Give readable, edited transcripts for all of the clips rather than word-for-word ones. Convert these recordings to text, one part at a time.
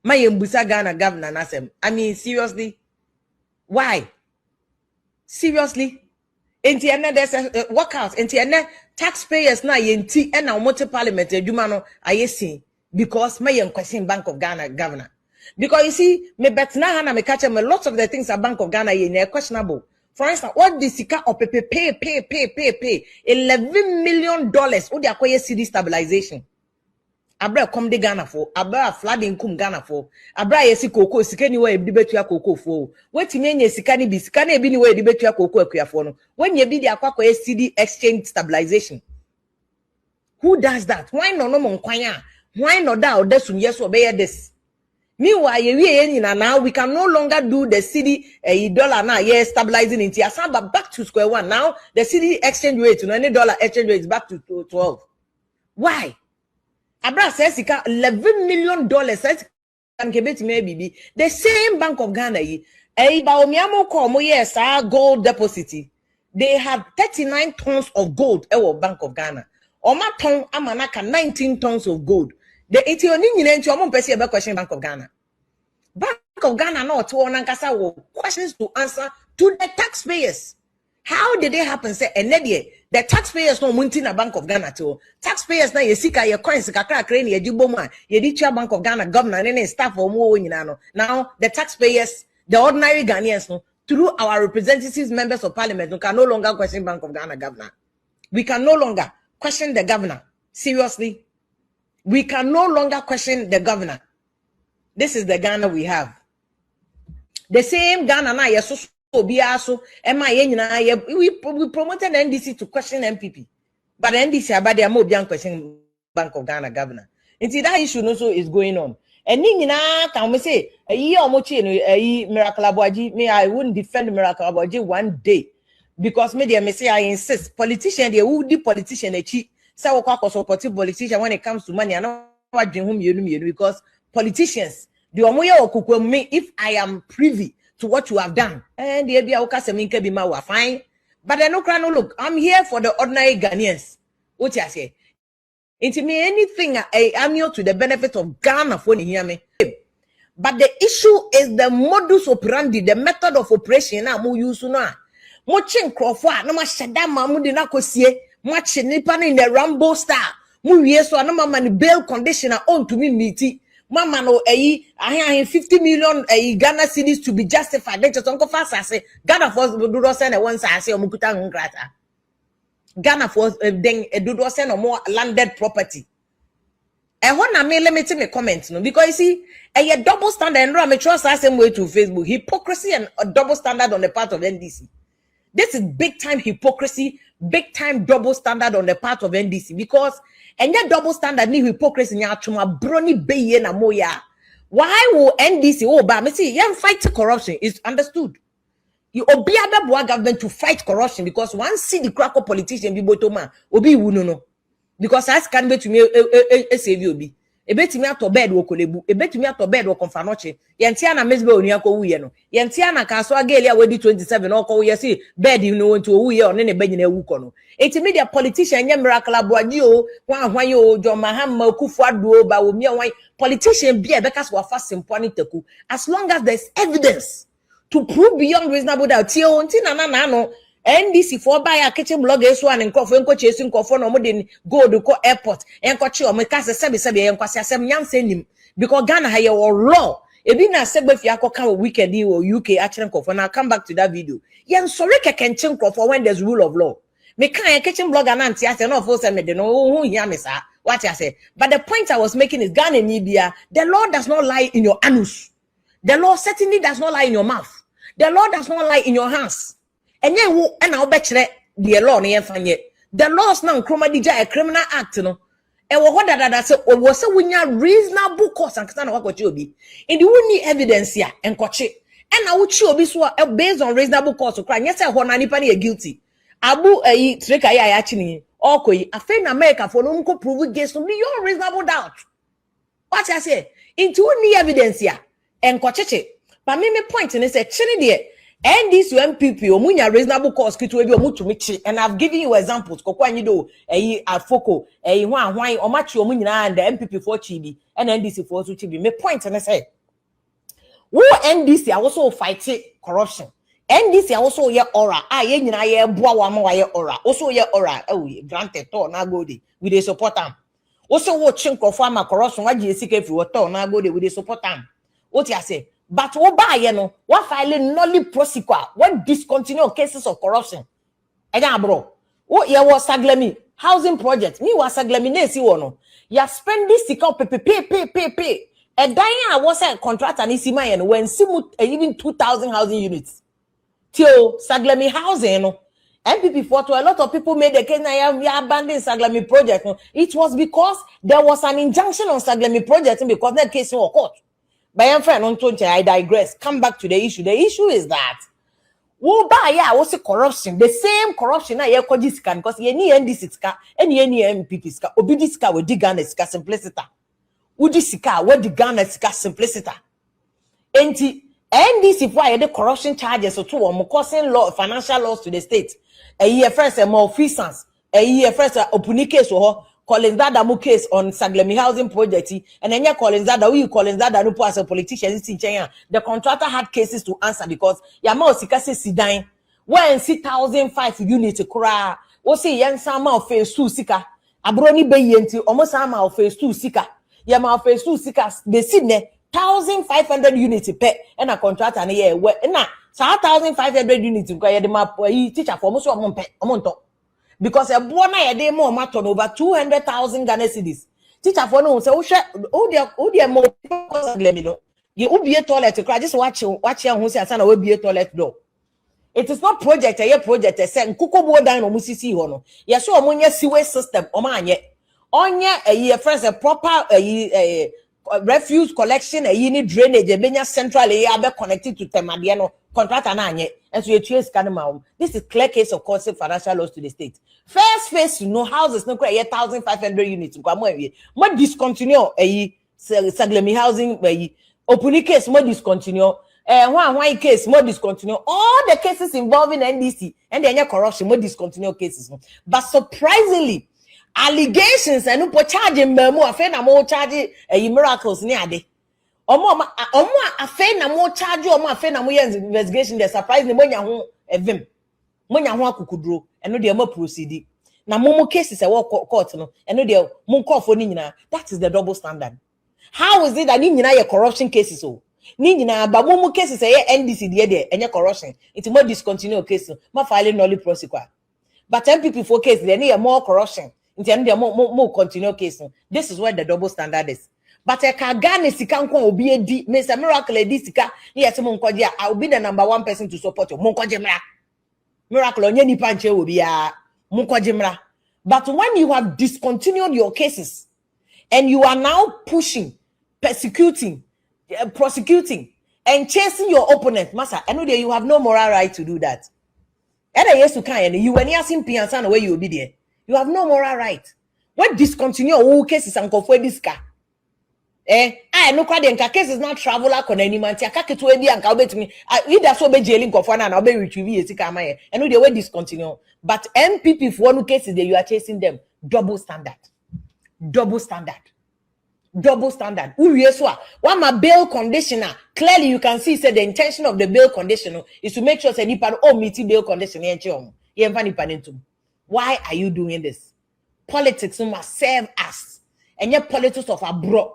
My Mbusa Ghana governor Nasem. I mean, seriously? Why? Seriously? Entienne there's a workout. Entienne taxpayers na yenti and now multi parliament edumano ayesi because my question Bank of Ghana governor. Because you see, me bet na hana me catch me lots of the things at Bank of Ghana are questionable. For instance, what the sika or pay $11 million what they acquire city stabilization. Abra come de Ghana for, abra flooding kum Ghana for, abra yesi cocoa, sikani way debate ya cocoa for. What you mean sikani be sikani be anyway debate ya cocoa for no. When you be the aqua CD exchange stabilization. Who does that? Why no monkwanya? Why not that or this yes or bear this? Meanwhile, now we can no longer do the city dollar now, yeah, stabilizing into but back to square one. Now the city exchange rate, any dollar exchange rate is back to 12. Why? Abra says $11 million says can give it maybe the same Bank of Ghana yes gold deposit. They have 39 tons of gold Bank of Ghana. Oma ton amanaka 19 tons of gold. The question Bank of Ghana. Bank of Ghana no to questions to answer to the taxpayers. How did it happen? Say the taxpayers no munti na Bank of Ghana to taxpayers na yesika ye coins kakra kra ni ediboma ye di tua Bank of Ghana governor and staff or more no. Now the taxpayers, the ordinary Ghanaians no, through our representatives, members of parliament, we can no longer question Bank of Ghana governor. We can no longer question the governor. Seriously, we can no longer question the governor. This is the Ghana we have. The same Ghana na yeso so we promoted NDC to question MPP, but NDC about their more question Bank of Ghana governor. And see that issue also is going on. And can we say a year or more Miracle Abuaji? Me, I wouldn't defend Miracle Abuaji one day because media may say I insist politician they would be politician a cheat. So supportive politician when it comes to money. I know what you because politicians the omoya okuku me if I am privy to what you have done. And the Abia Okaseminke Bima were fine. But I no look, I'm here for the ordinary Ghanaians. What you say? Into me anything I'm here to the benefit of Ghana for you hear me. But the issue is the modus operandi, the method of operation na mu use na. Mo chin crofwa no ma shada ma mu di na kosie, mo chin nipa in the Rambo star. Mu wie so na ma bail conditioner on to me meeti. Mama no 50 million Ghana cedis to be justified. Then just uncle fast say Ghana for do send a one say omukuta ngrata. Ghana for then do send more landed property. And when I let me take me comment no because you see a double standard and I trust the same way to Facebook. Hypocrisy and a double standard on the part of NDC. This is big time hypocrisy, big time double standard on the part of NDC because and that double standard ni hypocrisy nya atuma brony beye na moya. Why will NDC ba me see you fight corruption is understood. You obi abeboa government to fight corruption because one see the crack of politician bi botoma obi wu no because as can be to me save obi ebetimi ato bed wo kolebu ebetimi ato bed wo konfanoche yentia na mesbe oni akowu ye no yentia na kaso ageli a wedi 27 okowu ye see bed you know nti owu ye one ne banyina ewu kono eti media politician nye Miracle Abuaji o hwan ye o jo Mahama kufu ado ba wo mi wan politician bia be kaso wa fast simponi taku as long as there's evidence to prove beyond reasonable doubt tie o nti na no NDC for buy a kitchen blog is one and coffee and coach chasing coffee no more than go to co airport and coach or make us a sebi and kwasi asem nyam send him because Ghana have your law. If you na sebe if you come weekend or UK actually coffee now come back to that video. Yan sorry can change for when there's rule of law. Me can kitchen blog and auntie I say no for some me no who hear me sir. What I say. But the point I was making is Ghana media, the law does not lie in your anus. The law certainly does not lie in your mouth. The law does not lie in your hands. And then who and I'll bet the law near fanye. The laws now chromedija a criminal act no. And what that say was a winner reasonable cause and can what you be. And you need evidence here and coach it. And I would show this based on reasonable cause to crime. Yes, I want anybody guilty. Abu a trick I actually okay. I think America for no prove against beyond reasonable doubt. What I say into need evidence here and coach it. But me point in is a chili there. NDC MPP omunya reasonable cause kitu ebi omutumi and I've given you examples kokwa nyido afoko hwan omachi omunyina and the MPP for chibi and NDC for so chibi me point and say wo NDC also fight corruption NDC also ye aura ye nyina ye boa wa ma ye aura also ye aura granted to na go dey we dey support am also wo chinkofo ama corruption wa je sika fi wo to na go dey we dey support am what you say. But what buy you know, what filing nolly prosecutor, what discontinue cases of corruption. Again, bro. What you was saglemi housing project. Me was saglemi ne si wono. Ya spend this sika pay. A dying was a contract and isi man when simu even 2,000 housing units. Till saglemi housing no. MPP for to a lot of people made the case na ya abandon saglemi project. No. It was because there was an injunction on saglemi project because that case was court. By your friend on Twitter, I digress. Come back to the issue. The issue is that wo ba ya was corruption. The same corruption na ye koji sika because ye ni NDC sika, any MPP sika, obidi sika we di Ghana sika simplicity. Udi sika we di Ghana sika simplicity. Enti NDC for ye the corruption charges so to o causing law financial loss to the state. Ye first malfeasance. Ye first open case ho Collins Dadamu case on Saglemi housing project and then Collins Dada we Collins Dada no as a politician in Kenya. The contractor had cases to answer because Yama Sikase Sidine when 6,005 units kura o say yan sama of phase 2 sika abroni be yenti almost sama of phase 2 sika Yama of phase 2 sika they see ne 1,500 units per and a contractor na ye na 1,500 units kwa ye de map teacher for almost omonto because a bona ye dey more matter over 200,000 Ghana cedis. Teacher for no say o dey more let me know. You ubie toilet cry just watch who say asana we be toilet door. It is not project say nkuko bo dan no musisi ho no. Ye so omonye sewage system o ma anye. Onye a first a proper refuse collection ni drainage benya central be connected to temade no contractor na anye. And so you trace kanema. This is clear case of causing financial loss to the state. First phase, you know, houses no quite 1,500 units. More discontinue Saglemi housing open case more discontinue. One case more discontinue. All the cases involving NDC and then corruption more discontinue cases. But surprisingly, allegations and no charging memo afena more charge miracles near day. Omo afena more charge omo afena more investigation. They surprise me when you evim. Monya ho akukudro eno de ma proceed na momo cases e wo court no eno de mo nkofo ni nyina. That is the double standard. How is it that ni nyina ye corruption cases o ni nyina ba momo cases e NDC de enye corruption it mo discontinue case ma file nolly prosecutor but MPP for case de ni more corruption it eno de mo continue case. This is where the double standard is. But e ka Ghana sika nko obi edi Mr. Miracle edi sika ni yete mo nkoje I will be the number 1 person to support you mo nkoje mra Miracle onye ni panche will be mukojimra. But when you have discontinued your cases and you are now pushing, persecuting, prosecuting, and chasing your opponent, Master, I know that you have no moral right to do that. And yes, you can. You when you sing piansan where you will be there. You have no moral right. What discontinue all cases and confwe this car? I no kwade nka case is not traveler kon animal ti aka keto ebi anka obetumi either so be jailing kofo na obe retrieve esika amaye and they way discontinue but MPP for one cases that you are chasing them double standard uwie so one my bail conditioner clearly you can see say the intention of the bail conditioner is to make sure say nipa meet bail condition why are you doing this? Politics must serve us and your politics of abroad.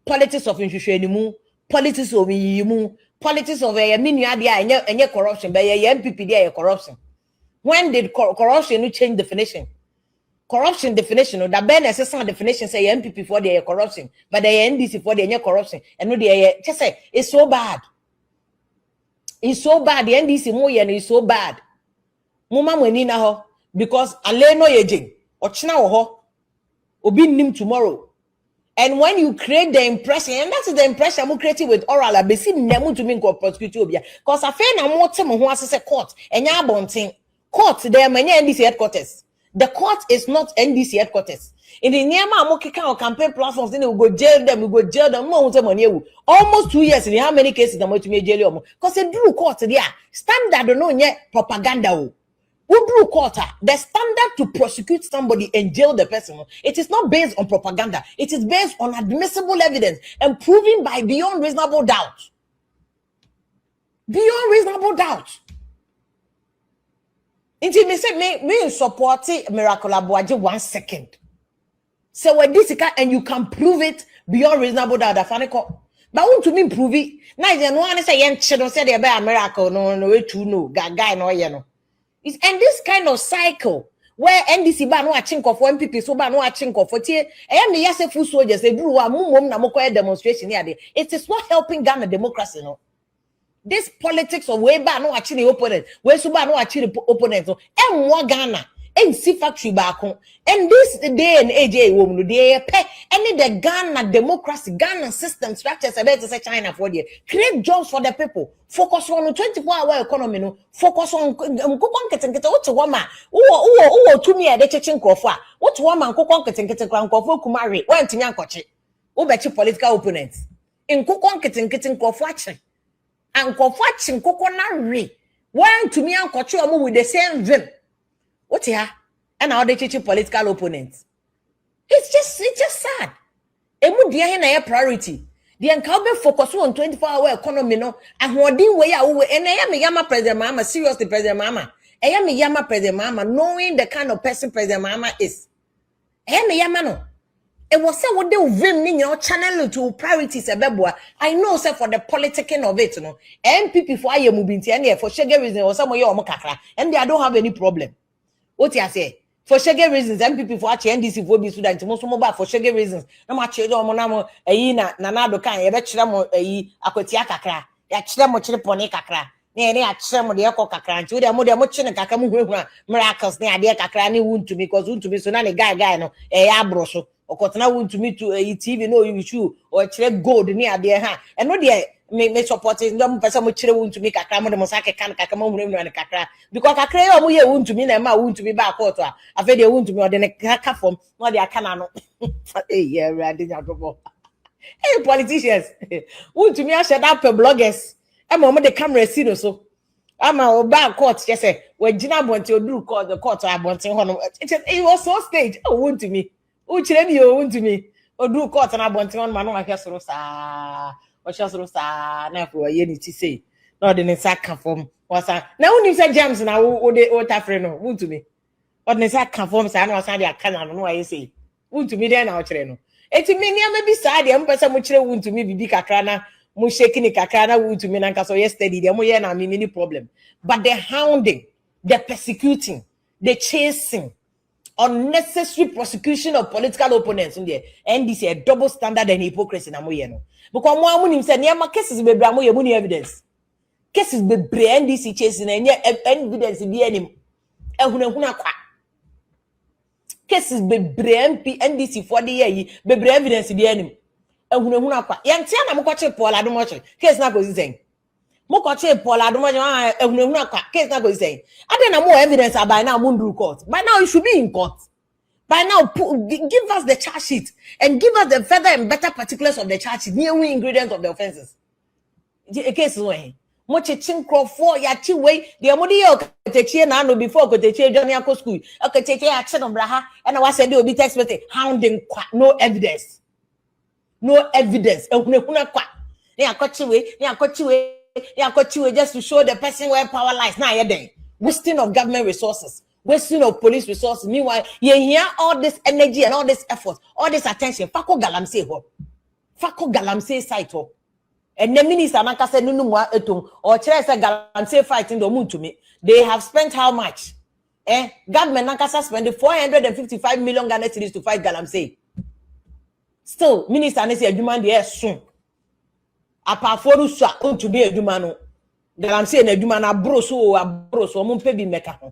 Politics of inshushuenimu, politics of yimu, politics of a miniadia and your corruption, by your MPP there corruption. When did corruption change definition? Corruption definition, or the Ben assessment definition say MPP for their corruption, but the NDC for their corruption, and no, they just say it's so bad. It's so bad. The NDC moyen is so bad. Muma wenina ho because aleno yejing or china ho obi nim tomorrow. And when you create the impression, and that's the impression I'm creating with oral, I be seeing them to me prosecute because I feel I'm more time who has a court and ya bonting court there many NDC headquarters. The court is not NDC headquarters. In the near Kika campaign platforms, then we go jail them, almost 2 years in how many cases the multi jail because they drew court there. Standard no yet propaganda. Who drew court? The standard to prosecute somebody and jail the person. It is not based on propaganda. It is based on admissible evidence and proven by beyond reasonable doubt. Beyond reasonable doubt. Until me say me support Miracle Abuaje 1 second. So when this and you can prove it beyond reasonable doubt, but want to me prove it. Now you no one say yen children say they be a miracle no way to know guy no you know. It's and this kind of cycle where NDC ba no achink of MPP so ba no achink of tie e me yase full soldiers e duru wa mum na moko demonstration here dey. It is not helping Ghana democracy no. This politics of way ba no achi the opponent, way so ba no achi the opponent so enwo Ghana NC factory back home. And this day and age woman they pay any the Ghana democracy, Ghana system structures about to say China for the create jobs for the people. Focus on 24-hour economy, no focus on what's woman who to me a checking coffee. What woman cook getting crown coffee kumari went to Yankochi. Who bet you political opponents in cook getting coffee and coffee coconut went to me and coach with the same vim. What here? And how they teach political opponents. It's just sad. Emu dia na priority. The encounter focus on 24-hour economy no. And what din way away. And I am yama President Mahama, seriously President Mahama. I am yama President Mahama, knowing the kind of person President Mahama is. I am yama no. It was say what they vim in your channel to priorities ebeboa. I know say for the politicking of it no. MPP for aye mubinti and for shege reason or some omo kakra. And they don't have any problem. What you say? For shege reasons, MPP for actually NDC for be student, most mobile for shege reasons. No much no monamo na nado kan ye be chira mo akotia kakra. Ya chira mo chire pone kakra. Ne achira mo de ekọ kakra. Nti de mo chine kakra mo hwehwa miracles ne ade kakra ne wuntumi because wuntumi so na ne guy no abro so. Okotena wuntumi to TV no you shoe or chire gold ne ade ha. And no de me support ndom pesa mo chire wuntumi kakra mo de mo sake kan kakra mo hunu ne kakra because kakra yo mo ye wuntumi na ma wuntumi ba court a afa de wuntumi o de ne kaka form no de aka na no yeah ready nyagobo hey politicians wuntumi a share that per bloggers e mo de camera see no so ama o ba court je say we gina bonti oduru court the court abonti ho no it was so stage oh wuntumi o chire mi o wuntumi oduru court na abonti ho no ma no ahwe soro saa Oshasrosa na for ye ni ti say no de ne saka form wasa na uni say James na wo de tafre no wuntumi o de ne saka form sa na wasa de aka na no wa ye say wuntumi de na o kire no eti me ni am bi sa de mpesa mo kire wuntumi bibi kakra na mo shake ni kakra na wuntumi na nka so yesterday de mo ye na me mini problem but the hounding, the persecuting, the chasing, unnecessary prosecution of political opponents in there NDC a double standard and hypocrisy na mo ye no because mo amunim say niam cases be bra mo ye muni evidence cases be bra NDC chasing and evidence be anim ehunahuna kwa cases be bra MP NDC for the year be bra evidence be anim ehunahuna kwa yantia na mo kwache Paul Adomoche case na go say mo kwache Paul Adomoche ehunahuna kwa case na go say ade na more evidence by now mundu court by now you should be in court. By now, give us the charge sheet and give us the further and better particulars of the charge sheet, new ingredients of the offenses. A case way. Much a chinko for ya chi way, the Amodio Katechi na no before Kotechi Johnny school. Okay, take action on Braha, and I was saying, be text with hounding, no evidence. No evidence. And they are cut you just to show the person where power lies. Now, you're there. Wasting of government resources. Wasting of police resources. Meanwhile, you hear all this energy and all this effort, all this attention. Fako galamse ho. Fako galamse site ho. And the minister Naka said, no, or chair said galamse fighting the moon to me. They have spent how much? Government Nakasa spent 455 million Ghana cedis to fight galamse. Still, minister Nesi Eduman the air soon. Apart for to be a Dumano. Galamse and Edumana broso, mun pebi meka ho.